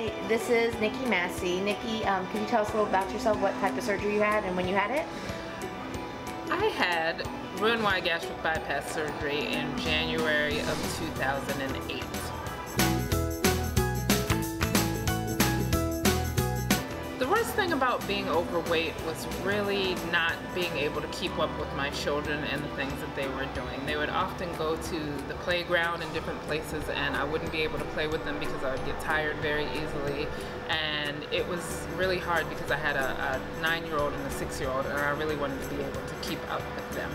Hi, this is Nikki Massie. Nikki, can you tell us a little about yourself, what type of surgery you had and when you had it? I had Roux-en-Y gastric bypass surgery in January of 2008. The worst thing about being overweight was really not being able to keep up with my children and the things that they were doing. They would often go to the playground in different places and I wouldn't be able to play with them because I would get tired very easily. And it was really hard because I had a 9-year-old and a 6-year-old and I really wanted to be able to keep up with them.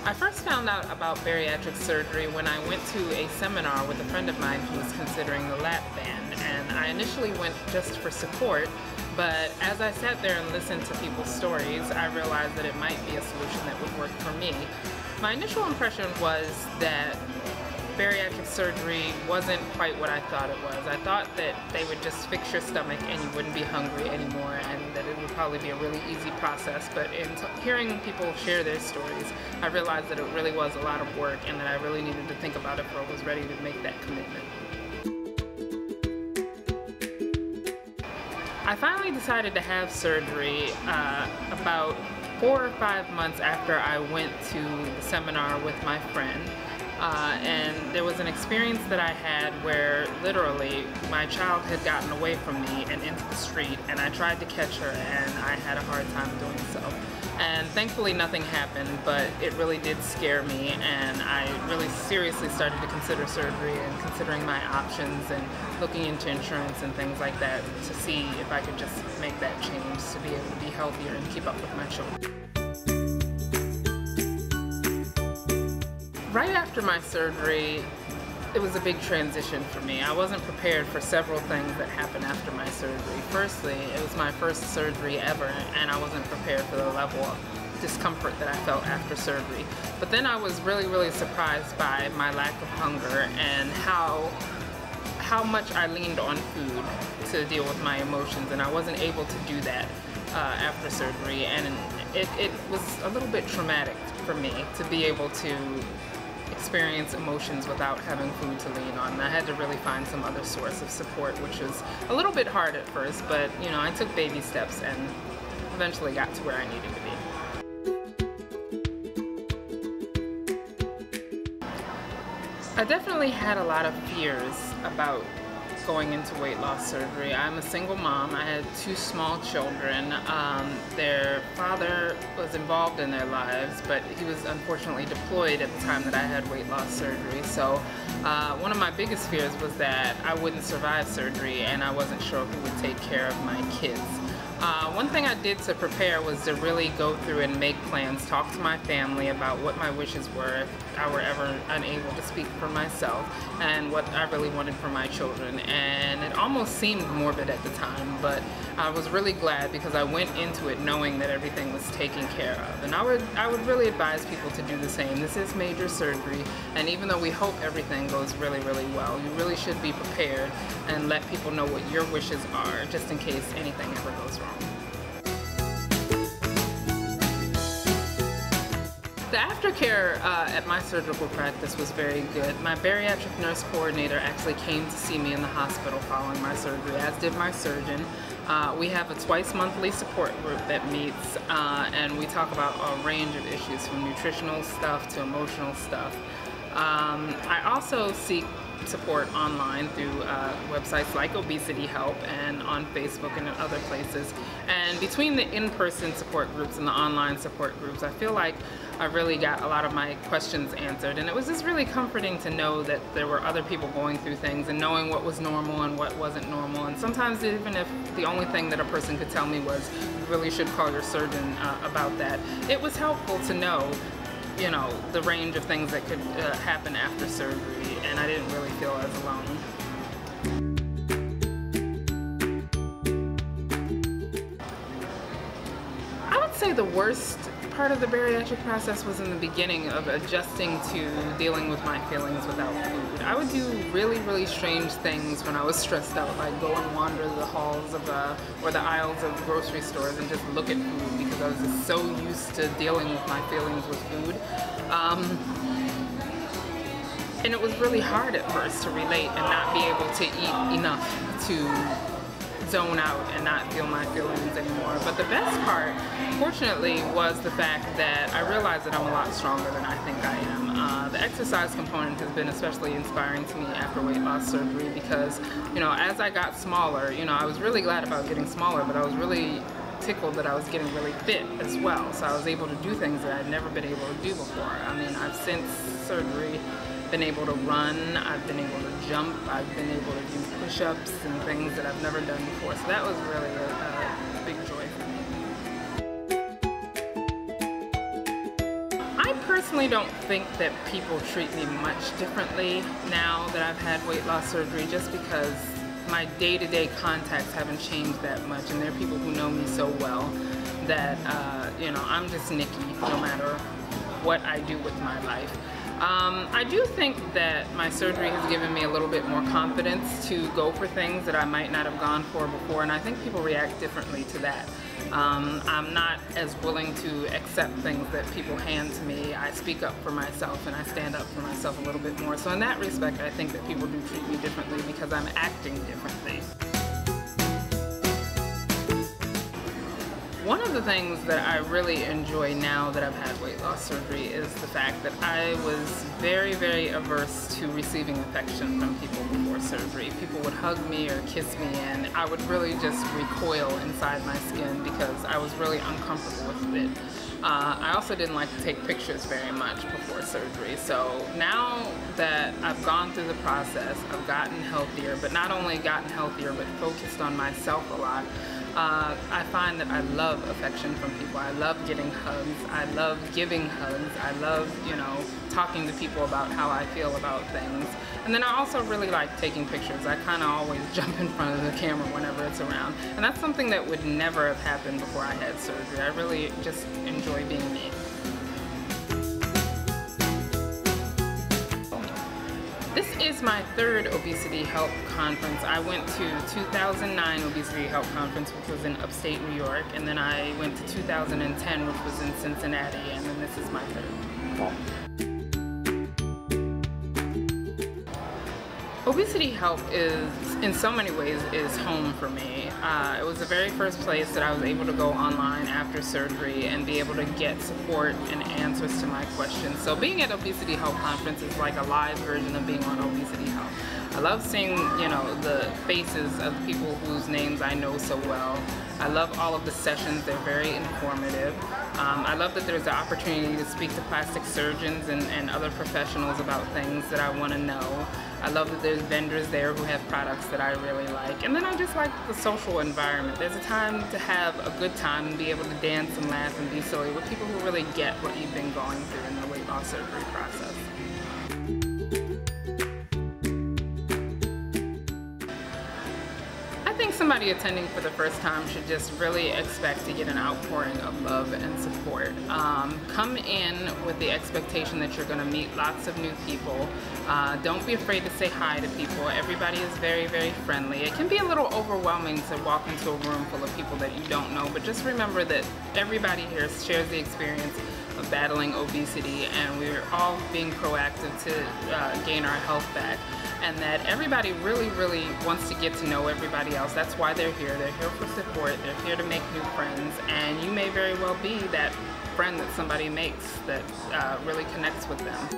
I first found out about bariatric surgery when I went to a seminar with a friend of mine who was considering the lap band, and I initially went just for support, but as I sat there and listened to people's stories, I realized that it might be a solution that would work for me. My initial impression was that bariatric surgery wasn't quite what I thought it was. I thought that they would just fix your stomach and you wouldn't be hungry anymore and that it would probably be a really easy process, but in hearing people share their stories, I realized that it really was a lot of work and that I really needed to think about it before I was ready to make that commitment. I finally decided to have surgery about 4 or 5 months after I went to the seminar with my friend. And there was an experience that I had where literally my child had gotten away from me and into the street, and I tried to catch her and I had a hard time doing so. And thankfully nothing happened, but it really did scare me and I really seriously started to consider surgery and considering my options and looking into insurance and things like that to see if I could just make that change to be able to be healthier and keep up with my children. Right after my surgery, it was a big transition for me. I wasn't prepared for several things that happened after my surgery. Firstly, it was my first surgery ever, and I wasn't prepared for the level of discomfort that I felt after surgery. But then I was really surprised by my lack of hunger and how much I leaned on food to deal with my emotions, and I wasn't able to do that after surgery, and it was a little bit traumatic for me to be able to experience emotions without having food to lean on. And I had to really find some other source of support, which was a little bit hard at first, but you know, I took baby steps and eventually got to where I needed to be. I definitely had a lot of fears about going into weight loss surgery. I'm a single mom. I had 2 small children. Their father was involved in their lives, but he was unfortunately deployed at the time that I had weight loss surgery. So one of my biggest fears was that I wouldn't survive surgery and I wasn't sure who would take care of my kids. One thing I did to prepare was to really go through and make plans, talk to my family about what my wishes were if I were ever unable to speak for myself, and what I really wanted for my children. And it almost seemed morbid at the time, but I was really glad because I went into it knowing that everything was taken care of. And I would really advise people to do the same. This is major surgery, and even though we hope everything goes really well, you really should be prepared and let people know what your wishes are, just in case anything ever goes wrong. The aftercare at my surgical practice was very good. My bariatric nurse coordinator actually came to see me in the hospital following my surgery, as did my surgeon. We have a twice-monthly support group that meets, and we talk about a range of issues from nutritional stuff to emotional stuff. I also seek support online through websites like ObesityHelp and on Facebook and in other places. And between the in-person support groups and the online support groups, I feel like I really got a lot of my questions answered, and it was just really comforting to know that there were other people going through things and knowing what was normal and what wasn't normal. And sometimes even if the only thing that a person could tell me was, you really should call your surgeon about that, it was helpful to know, you know, the range of things that could happen after surgery, and I didn't really feel as alone. I would say the worst part of the bariatric process was in the beginning of adjusting to dealing with my feelings without food. I would do really strange things when I was stressed out, like go and wander the halls of or the aisles of grocery stores and just look at food, because I was just so used to dealing with my feelings with food. And it was really hard at first to relate and not be able to eat enough to zone out and not feel my feelings anymore. But the best part, fortunately, was the fact that I realized that I'm a lot stronger than I think I am. The exercise component has been especially inspiring to me after weight loss surgery because, you know, as I got smaller, you know, I was really glad about getting smaller, but I was really tickled that I was getting really fit as well. So I was able to do things that I'd never been able to do before. I mean, I've since surgery been able to run, I've been able to jump, I've been able to do push-ups and things that I've never done before. So that was really a big joy for me. I personally don't think that people treat me much differently now that I've had weight loss surgery, just because my day-to-day contacts haven't changed that much, and there are people who know me so well that, you know, I'm just Nikki no matter what I do with my life. I do think that my surgery has given me a little bit more confidence to go for things that I might not have gone for before, and I think people react differently to that. I'm not as willing to accept things that people hand to me. I speak up for myself and I stand up for myself a little bit more. So in that respect, I think that people do treat me differently because I'm acting differently. One of the things that I really enjoy now that I've had weight loss surgery is the fact that I was very, very averse to receiving affection from people before surgery. People would hug me or kiss me, and I would really just recoil inside my skin because I was really uncomfortable with it. I also didn't like to take pictures very much before surgery. So now that I've gone through the process, I've gotten healthier, but not only gotten healthier, but focused on myself a lot. I find that I love affection from people. I love getting hugs. I love giving hugs. I love, you know, talking to people about how I feel about things. And then I also really like taking pictures. I kind of always jump in front of the camera whenever it's around. And that's something that would never have happened before I had surgery. I really just enjoy being me. This is my third ObesityHelp conference. I went to 2009 ObesityHelp conference, which was in upstate New York, and then I went to 2010, which was in Cincinnati, and then this is my third. ObesityHelp is, in so many ways, is home for me. It was the very first place that I was able to go online after surgery and be able to get support and answers to my questions. So being at ObesityHelp conference is like a live version of being on ObesityHelp. I love seeing, you know, the faces of people whose names I know so well. I love all of the sessions. They're very informative. I love that there's the opportunity to speak to plastic surgeons and other professionals about things that I want to know. I love that there's vendors there who have products that I really like. And then I just like the social environment. There's a time to have a good time and be able to dance and laugh and be silly with people who really get what you've been going through in the weight loss surgery process. I think somebody attending for the first time should just really expect to get an outpouring of love and support. Come in with the expectation that you're going to meet lots of new people. Don't be afraid to say hi to people. Everybody is very, very friendly. It can be a little overwhelming to walk into a room full of people that you don't know, but just remember that everybody here shares the experience of battling obesity, and we're all being proactive to gain our health back. And that everybody really, really wants to get to know everybody else. That's why they're here. They're here for support. They're here to make new friends. And you may very well be that friend that somebody makes that really connects with them.